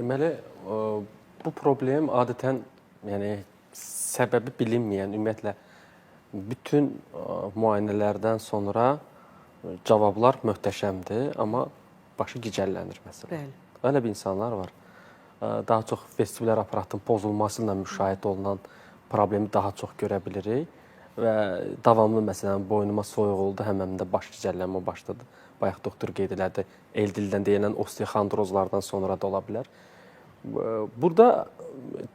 Deməli, bu problem adətən, yəni səbəbi bilinməyən, ümumiyyətlə bütün müayinələrdən sonra cavablar möhtəşəmdir, amma başı gicəllənir məsələn. Bəli. Elə bir insanlar var. Daha çox vestibulyar aparatın pozulması ilə müşahidə olunan problemi daha çox görə bilirik və davamlı məsələn boynuma soyuq oldu, həmən də baş gicəllənmə başladı. Bayaq doktor qeyd elədi, el dildən deyilən osteoxondrozlardan sonra da ola bilər. Burada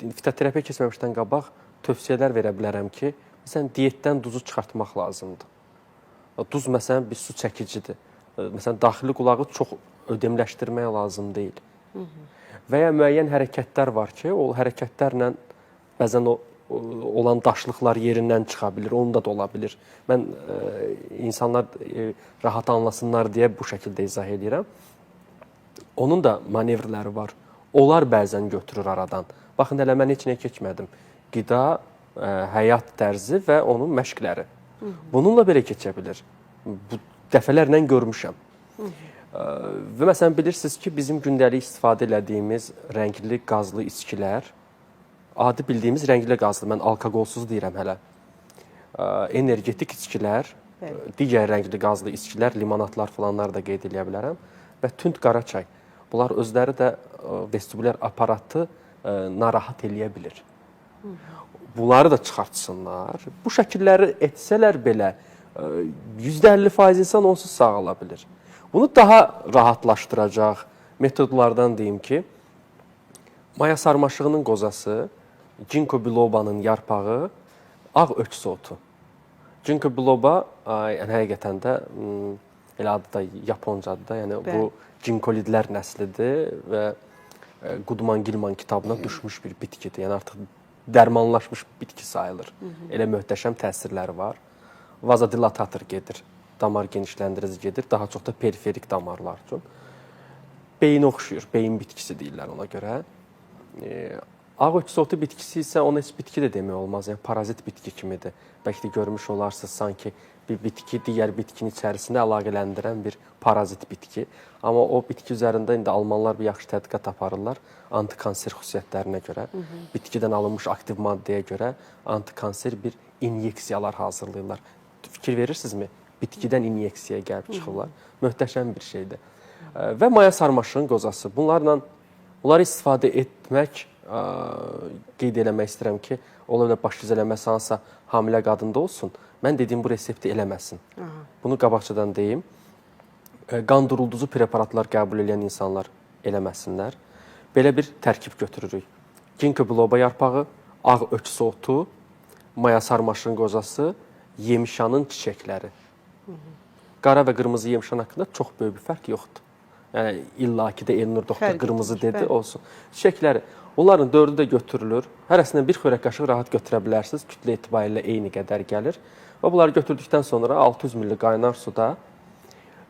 fitoterapiya keçməmişdən qabaq tövsiyələr verə bilərəm ki, məsələn diyetdən duzu çıxartmaq lazımdır. Duz məsələn bir su çəkicidir. Məsələn daxili qulağı çox ödemləşdirmək lazım deyil. Və ya müəyyən hərəkətlər var ki, o hərəkətlərlə bəzən olan daşlıqlar yerindən çıxa bilir, onda da ola bilir. Mən insanlar rahat anlasınlar deyə bu şəkildə izah edirəm. Onun da manevrləri var. Onlar bəzən götürür aradan. Baxın, hələ mən heç nəyə keçmədim. Qida, həyat tərzi və onun məşqləri. Bununla belə keçə bilir. Bu dəfələrlə görmüşəm. Və məsələn bilirsiniz ki, bizim gündəlik istifadə elədiyimiz rəngli qazlı içkilər, adi bildiyimiz rəngli qazlı, mən alkoqolsuz deyirəm hələ. Energetik içkilər, digər rəngli qazlı içkilər, limonatlar falanlar da qeyd edə bilərəm və tünd qara çay. Bunlar özləri də vestibulyar aparatı narahat eləyə bilir. Bunları da çıxartsınlar. Bu şəkilləri etsələr belə %50% insan onsuz sağala bilir. Bunu daha rahatlaşdıracaq metodlardan deyim ki, maya sarmaşığının qozası, ginkgo bilobanın yarpağı, ağ öküz otu. Ginkgo biloba həqiqətən də elə adı da Yaponcadır da, yəni bu ginkolidlər nəslidir və Goodman Gilman kitabına düşmüş bir bitkidir. Yəni artıq dərmanlaşmış bitki sayılır. Elə möhtəşəm təsirləri var. Vazodilatator gedir, damar genişləndirici gedir, daha çox da periferik damarlar üçün. Beyinə oxşuyur, beyin bitkisi deyirlər ona görə. Ağ öküz otu bitkisi isə ona heç bitki də demək olmaz, yəni parazit bitki kimidir. Bəlkə də görmüş olarsınız, sanki bir bitki digər bitkinin içərisində əlaqələndirən bir parazit bitki. Amma o bitki üzərində indi almanlar bir yaxşı tədqiqat aparırlar antikanser xüsusiyyətlərinə görə. Bitkidən alınmış aktiv maddəyə görə antikanser bir inyeksiyalar hazırlayırlar. Fikir verirsinizmi? Bitkidən inyeksiyaya gəlib çıxırlar. Möhtəşəm bir şeydir. Və maya sarmaşığın qozası. Bunları istifadə etmək, qeyd eləmək istəyirəm ki, ola bilər baş gicəllənməsi hansısa hamilə qadında olsun, mən dediyim bu resepti eləməsin. Bunu qabaqcadan deyim. Qan durulducu preparatlar qəbul edən insanlar eləməsinlər. Belə bir tərkib götürürük. Ginkgo biloba yarpağı, ağ öküz otu, maya sarmaşığın qozası, yemişanın çiçəkləri. Qara və qırmızı yemişan haqqında çox böyük bir fərq yoxdur. Yəni, illaki də Elnur doktor qırmızı dedi, olsun. Çiçəkləri, onların 4-ü də götürülür. Hərəsindən bir xörək qaşıq rahat götürə bilərsiniz. Kütlə etibarilə eyni qədər gəlir. Və bunları götürdükdən sonra 600 ml qaynar suda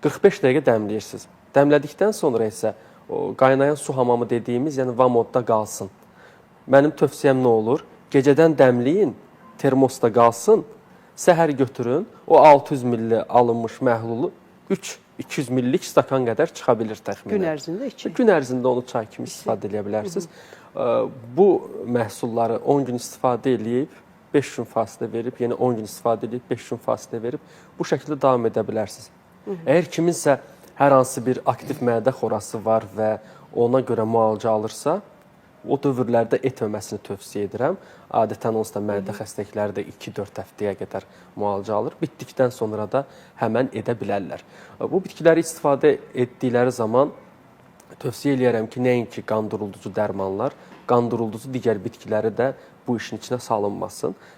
45 dəqiqə dəmləyirsiniz. Dəmlədikdən sonra isə o qaynayan su hamamı dediyimiz, yəni vamodda qalsın. Mənim tövsiyəm nə olur? Gecədən dəmləyin, termosda qalsın. Səhər götürün, o 600 ml alınmış məhlulu 200 ml-lik stakan qədər çıxa bilir təxminən. Gün ərzində için. Gün ərzində onu çay kimi istifadə edə bilərsiniz. Bu məhsulları 10 gün istifadə edib, 5 gün fasilə verib, yenə 10 gün istifadə edib, 5 gün fasilə verib, bu şəkildə davam edə bilərsiniz. Əgər kiminsə hər hansı bir aktiv mədə xorası var və ona görə müalicə alırsa, o dövrlərdə etməməsini tövsiyə edirəm. Adətən onsuz da mədə xəstəlikləri də 2-4 həftəyə qədər müalicə alır. Bitdikdən sonra da həmən edə bilərlər. Bu bitkiləri istifadə etdikləri zaman tövsiyə eləyərəm ki, nəinki qan durulducu dərmanlar, qan durulducu digər bitkiləri də bu işin içinə salınmasın.